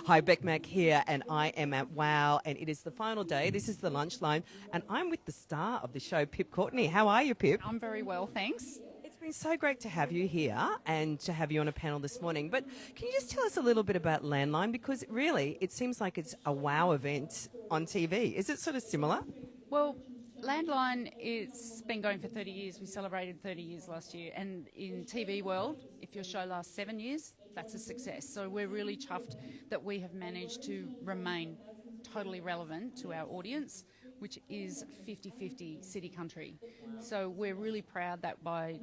Hi, Beck Mac here, and I am at WOW, and it is the final day. This is the lunch line, and I'm with the star of the show, Pip Courtney. How are you, Pip? I'm very well, thanks. It's been so great to have you here and to have you on a panel this morning. But can you just tell us a little bit about Landline? Because really, it seems like it's a WOW event on TV. Is it sort of similar? Well, Landline, it's been going for 30 years. We celebrated 30 years last year. And in TV world, if your show lasts 7 years, that's a success. So we're really chuffed that we have managed to remain totally relevant to our audience, which is 50-50 city-country. So we're really proud that by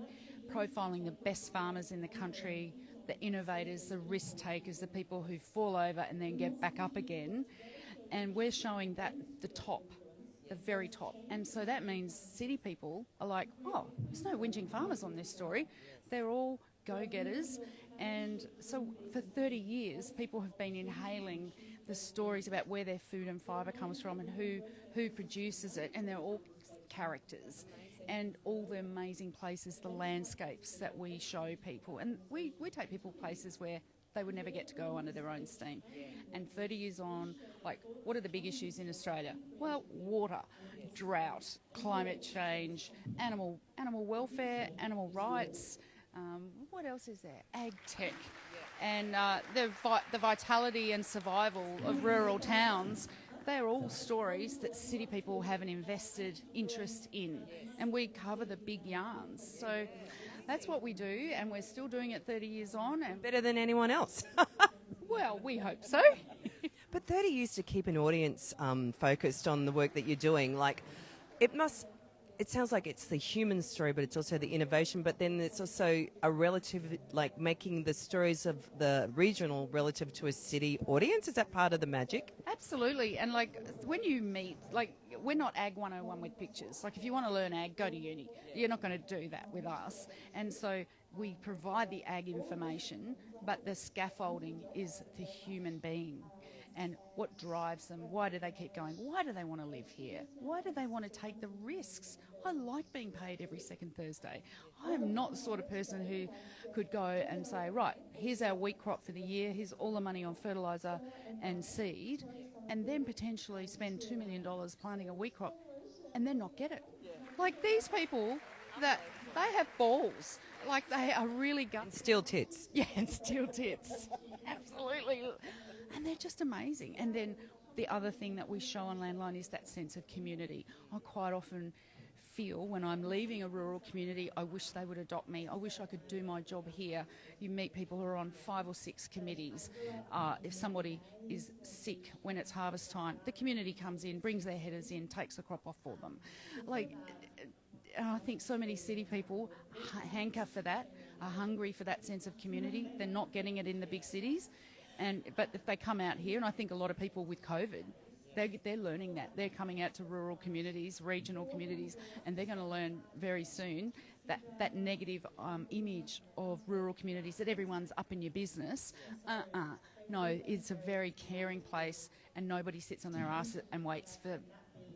profiling the best farmers in the country, the innovators, the risk takers, the people who fall over and then get back up again, and we're showing that the top, the very top. And so that means city people are like, oh, there's no whinging farmers on this story. They're all go-getters. And so for 30 years, people have been inhaling the stories about where their food and fibre comes from and who produces it. And they're all characters. And all the amazing places, the landscapes that we show people. And we take people places where they would never get to go under their own steam. And 30 years on, like, what are the big issues in Australia? Well, water, drought, climate change, animal welfare, animal rights. What else is there? Ag tech. And the vitality and survival of rural towns. They're all stories that city people have an invested interest in. And we cover the big yarns. So that's what we do, and we're still doing it 30 years on. And Better than anyone else. well, we hope so. But 30 years to keep an audience focused on the work that you're doing, like, it sounds like it's the human story, but it's also the innovation, but then it's also a relative, like making the stories of the regional relative to a city audience. Is that part of the magic? Absolutely. And like when you meet, like we're not Ag 101 with pictures. Like if you want to learn Ag, go to uni. You're not going to do that with us. And so we provide the Ag information, but the scaffolding is the human being. And what drives them? Why do they keep going? Why do they want to live here? Why do they want to take the risks? I like being paid every second Thursday. I am not the sort of person who could go and say, right, here's our wheat crop for the year, here's all the money on fertiliser and seed, and then potentially spend $2 million planting a wheat crop and then not get it. Like these people, that they have balls. Like they are really guts. Steel tits. Yeah, and steel tits. Absolutely. And they're just amazing. And then the other thing that we show on Landline is that sense of community. I quite often feel when I'm leaving a rural community, I wish they would adopt me. I wish I could do my job here. You meet people who are on 5 or 6 committees. If somebody is sick when it's harvest time, the community comes in, brings their headers in, takes the crop off for them. Like, I think so many city people hanker for that, are hungry for that sense of community. They're not getting it in the big cities. But if they come out here, and I think a lot of people with COVID, they're learning that. They're coming out to rural communities, regional communities, and they're going to learn very soon that negative image of rural communities, that everyone's up in your business. No, it's a very caring place, and nobody sits on their ass and waits for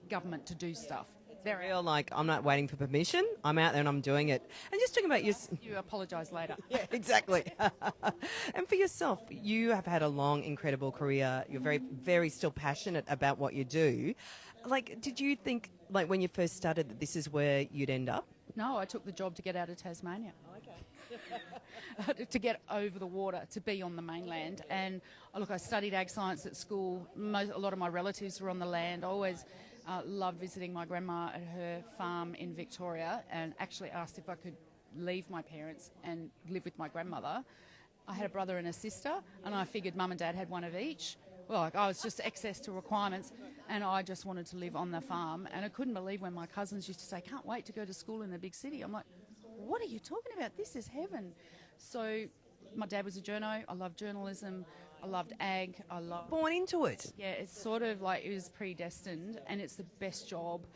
government to do stuff. They're real, like, I'm not waiting for permission. I'm out there and I'm doing it. And just talking about You apologise later. Yeah, exactly. And for yourself, you have had a long, incredible career. You're very, very still passionate about what you do. Like, did you think, like, when you first started that this is where you'd end up? No, I took the job to get out of Tasmania. To get over the water, to be on the mainland. And look, I studied ag science at school. A lot of my relatives were on the land. I always loved visiting my grandma at her farm in Victoria, and actually asked if I could leave my parents and live with my grandmother. I had a brother and a sister, and I figured mum and dad had one of each. Well, like, I was just excess to requirements, and I just wanted to live on the farm. And I couldn't believe when my cousins used to say, can't wait to go to school in the big city. I'm like, what are you talking about? This is heaven. So my dad was a journo. I loved journalism. I loved ag. I loved... Born into it. Yeah, it's sort of like it was predestined, and it's the best job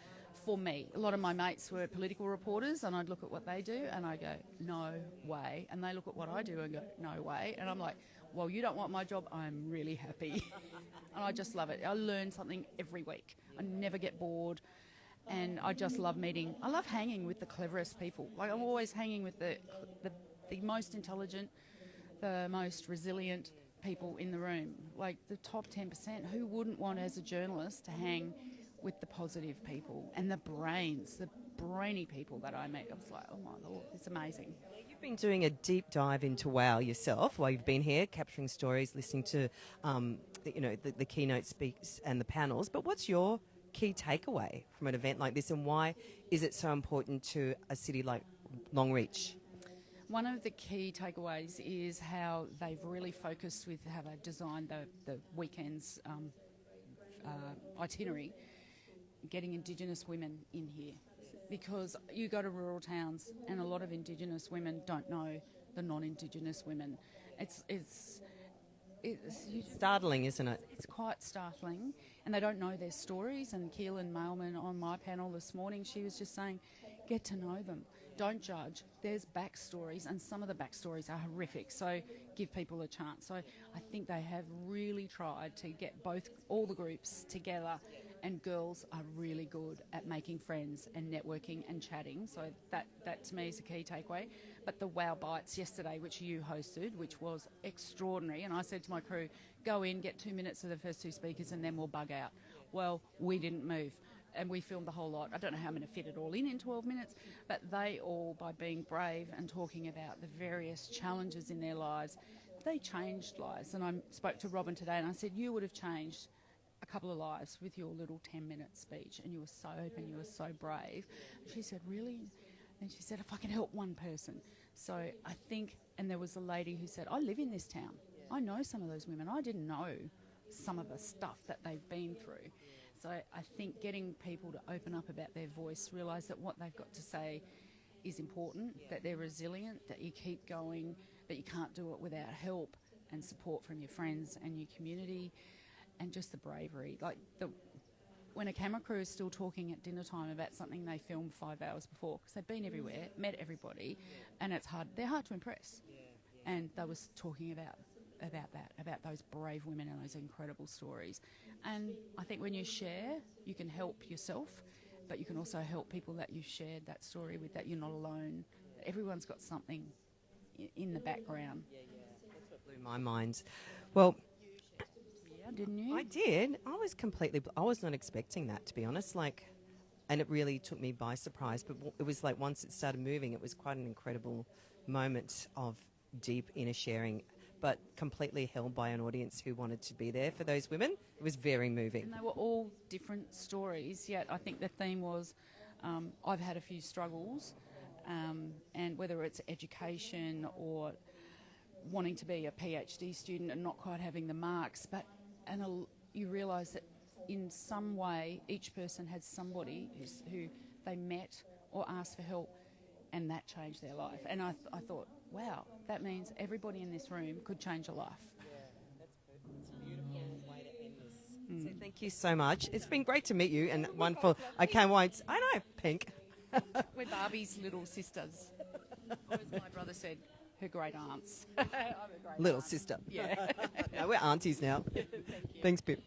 for me. A lot of my mates were political reporters, and I'd look at what they do and I go, no way. And they look at what I do and go, no way. And I'm like, well, you don't want my job? I'm really happy. And I just love it. I learn something every week. I never get bored. And I just love I love hanging with the cleverest people. Like, I'm always hanging with the most intelligent, the most resilient, people in the room, like the top 10%. Who wouldn't want, as a journalist, to hang with the positive people and the brainy people that I meet? I was like, oh my Lord, it's amazing. You've been doing a deep dive into WOW yourself while you've been here, capturing stories, listening to the keynote speaks and the panels. But what's your key takeaway from an event like this, and why is it so important to a city like Longreach? One of the key takeaways is how they've really focused with how they've designed the weekend's itinerary, getting Indigenous women in here. Because you go to rural towns and a lot of Indigenous women don't know the non-Indigenous women. It's startling, isn't it? It's quite startling, and they don't know their stories. And Keelan Mailman on my panel this morning, she was just saying, get to know them. Don't judge. There's backstories, and some of the backstories are horrific. So give people a chance. So I think they have really tried to get all the groups together, and girls are really good at making friends and networking and chatting. So that to me is a key takeaway. But the WOW Bites yesterday, which you hosted, which was extraordinary, and I said to my crew, go in, get 2 minutes of the first two speakers, and then we'll bug out. Well, we didn't move. And we filmed the whole lot. I don't know how I'm going to fit it all in 12 minutes, but they all, by being brave and talking about the various challenges in their lives, they changed lives. And I spoke to Robin today and I said, you would have changed a couple of lives with your little 10-minute speech, and you were so open, you were so brave. She said, really? And she said, if I can help one person. So I think, and there was a lady who said, I live in this town. I know some of those women. I didn't know some of the stuff that they've been through. So I think getting people to open up about their voice, realise that what they've got to say is important, that they're resilient, that you keep going, that you can't do it without help and support from your friends and your community, and just the bravery. Like when a camera crew is still talking at dinner time about something they filmed 5 hours before, because they've been everywhere, met everybody, and it's hard. They're hard to impress. And they was talking about those brave women and those incredible stories. And I think when you share, you can help yourself, but you can also help people that you shared that story with, that you're not alone. Everyone's got something in the background. That's what blew my mind. Well, yeah, didn't you? I did. I was not expecting that, to be honest. And it really took me by surprise. But it was like once it started moving, it was quite an incredible moment of deep inner sharing, but completely held by an audience who wanted to be there for those women. It was very moving. And they were all different stories, yet I think the theme was, I've had a few struggles, and whether it's education or wanting to be a PhD student and not quite having the marks, you realise that in some way each person had somebody who they met or asked for help, and that changed their life. And I thought, wow, that means everybody in this room could change a life. Yeah, that's perfect. It's a beautiful way to end this. So thank you so much. It's been great to meet you, and wonderful. I can't wait. I know, Pink. We're Barbie's little sisters. Or as my brother said, her great aunts. I'm a great little aunt. sister. Yeah. No, we're aunties now. Thank you. Thanks, Pip.